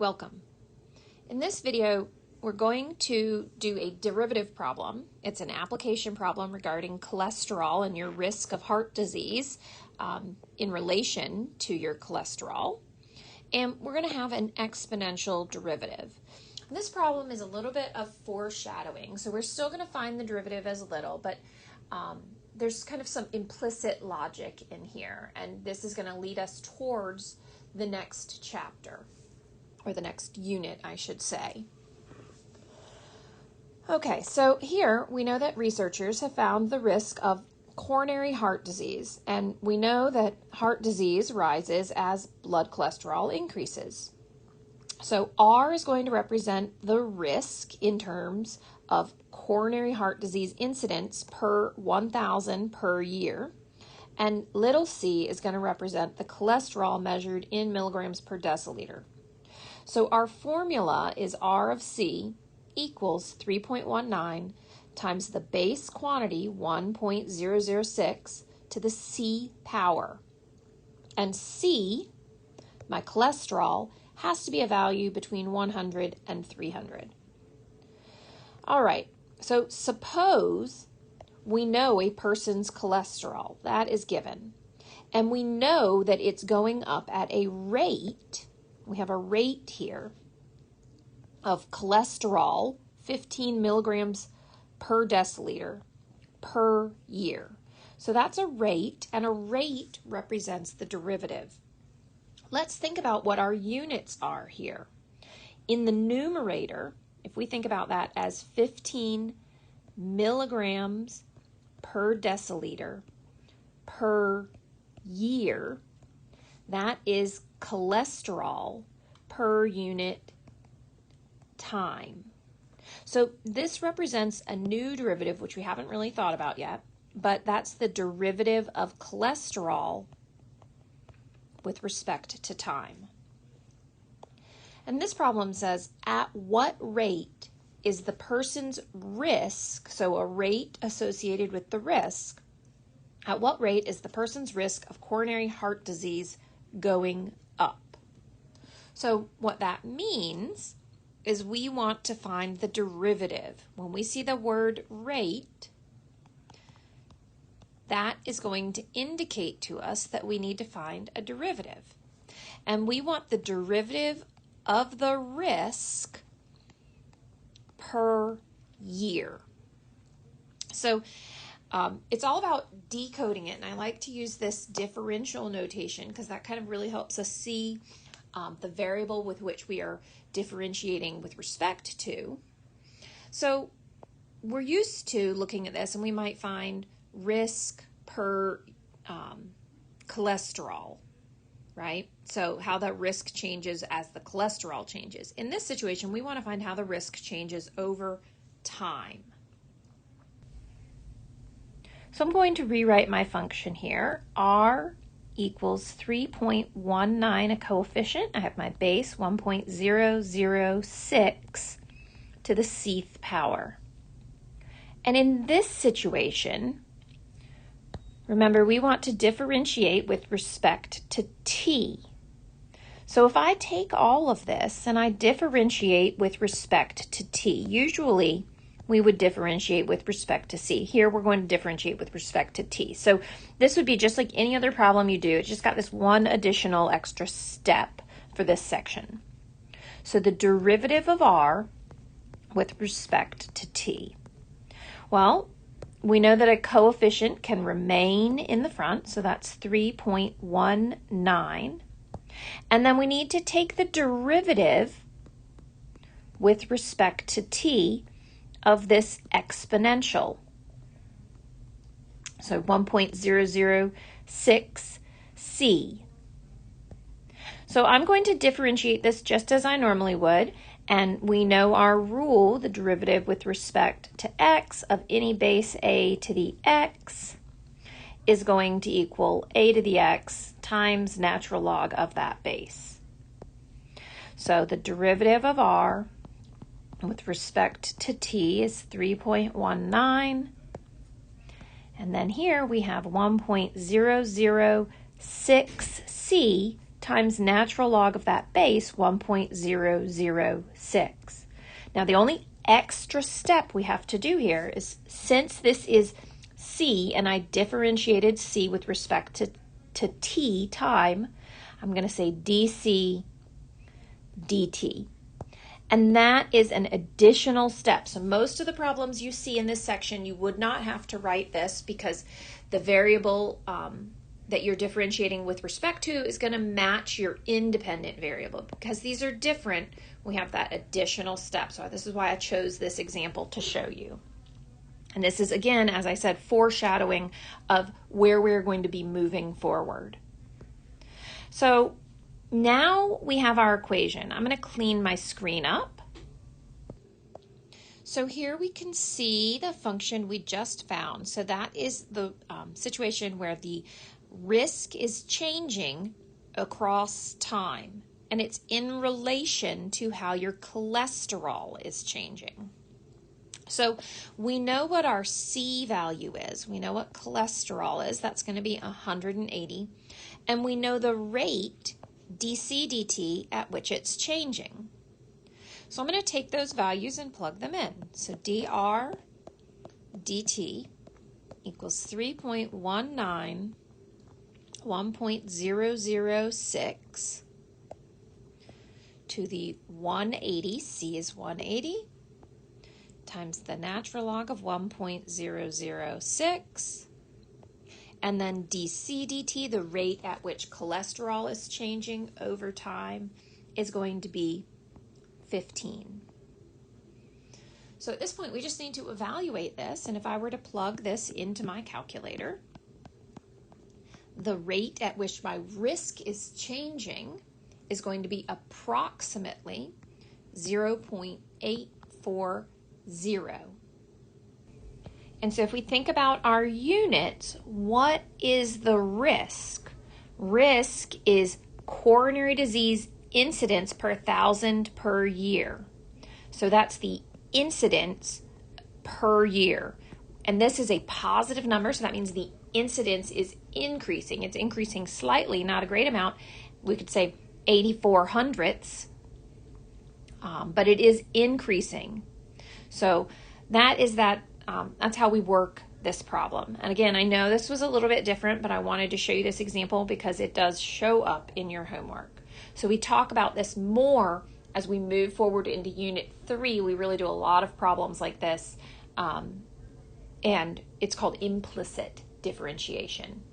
Welcome. In this video, we're going to do a derivative problem. It's an application problem regarding cholesterol and your risk of heart disease in relation to your cholesterol. And we're going to have an exponential derivative. This problem is a little bit of foreshadowing, so we're still going to find the derivative as little, but there's kind of some implicit logic in here, and this is going to lead us towards the next chapter, or the next unit, I should say. Okay, so here we know that researchers have found the risk of coronary heart disease, and we know that heart disease rises as blood cholesterol increases. So R is going to represent the risk in terms of coronary heart disease incidence per 1,000 per year, and little c is going to represent the cholesterol measured in milligrams per deciliter. So our formula is R of C equals 3.19 times the base quantity 1.006 to the C power. And C, my cholesterol, has to be a value between 100 and 300. All right, so suppose we know a person's cholesterol. That is given. And we know that it's going up at a rate. We have a rate here of cholesterol, 15 milligrams per deciliter per year. So that's a rate, and a rate represents the derivative. Let's think about what our units are here. In the numerator, if we think about that as 15 milligrams per deciliter per year, that is cholesterol per unit time. So this represents a new derivative, which we haven't really thought about yet, but that's the derivative of cholesterol with respect to time. And this problem says, at what rate is the person's risk, so a rate associated with the risk, at what rate is the person's risk of coronary heart disease going up? So what that means is we want to find the derivative. When we see the word rate, that is going to indicate to us that we need to find a derivative. And we want the derivative of the risk per year. So it's all about decoding it, and I like to use this differential notation because that kind of really helps us see the variable with which we are differentiating with respect to. So we're used to looking at this, and we might find risk per cholesterol, right? So how that risk changes as the cholesterol changes. In this situation, we want to find how the risk changes over time. So I'm going to rewrite my function here. R equals 3.19, a coefficient. I have my base 1.006 to the cth power. And in this situation, remember, we want to differentiate with respect to t. So if I take all of this and I differentiate with respect to t, usually we would differentiate with respect to c. Here we're going to differentiate with respect to t. So this would be just like any other problem you do. It's just got this one additional extra step for this section. So the derivative of r with respect to t. Well, we know that a coefficient can remain in the front, so that's 3.19. And then we need to take the derivative with respect to t of this exponential. So 1.006c. So I'm going to differentiate this just as I normally would, and we know our rule, the derivative with respect to x of any base a to the x is going to equal a to the x times natural log of that base. So the derivative of r with respect to t is 3.19, and then here we have 1.006c times natural log of that base, 1.006. Now, the only extra step we have to do here is, since this is c and I differentiated c with respect to t, time, I'm going to say dc dt. And that is an additional step. So most of the problems you see in this section, you would not have to write this because the variable that you're differentiating with respect to is going to match your independent variable. Because these are different, we have that additional step. So this is why I chose this example to show you. And this is, again, as I said, foreshadowing of where we're going to be moving forward. So now we have our equation. I'm going to clean my screen up. So here we can see the function we just found. So that is the situation where the risk is changing across time, and it's in relation to how your cholesterol is changing. So we know what our C value is. We know what cholesterol is. That's going to be 180. And we know the rate, dc dt, at which it's changing. So I'm going to take those values and plug them in. So dr dt equals 3.19, 1.006 to the 180, C is 180, times the natural log of 1.006, and then dc dt, the rate at which cholesterol is changing over time, is going to be 15. So at this point, we just need to evaluate this, and if I were to plug this into my calculator, the rate at which my risk is changing is going to be approximately 0.840. And so if we think about our units, what is the risk? Risk is coronary disease incidence per 1,000 per year. So that's the incidence per year. And this is a positive number, so that means the incidence is increasing. It's increasing slightly, not a great amount. We could say 84 hundredths, but it is increasing. So that is that's how we work this problem. And again, I know this was a little bit different, but I wanted to show you this example because it does show up in your homework. So we talk about this more as we move forward into Unit 3. We really do a lot of problems like this, and it's called implicit differentiation.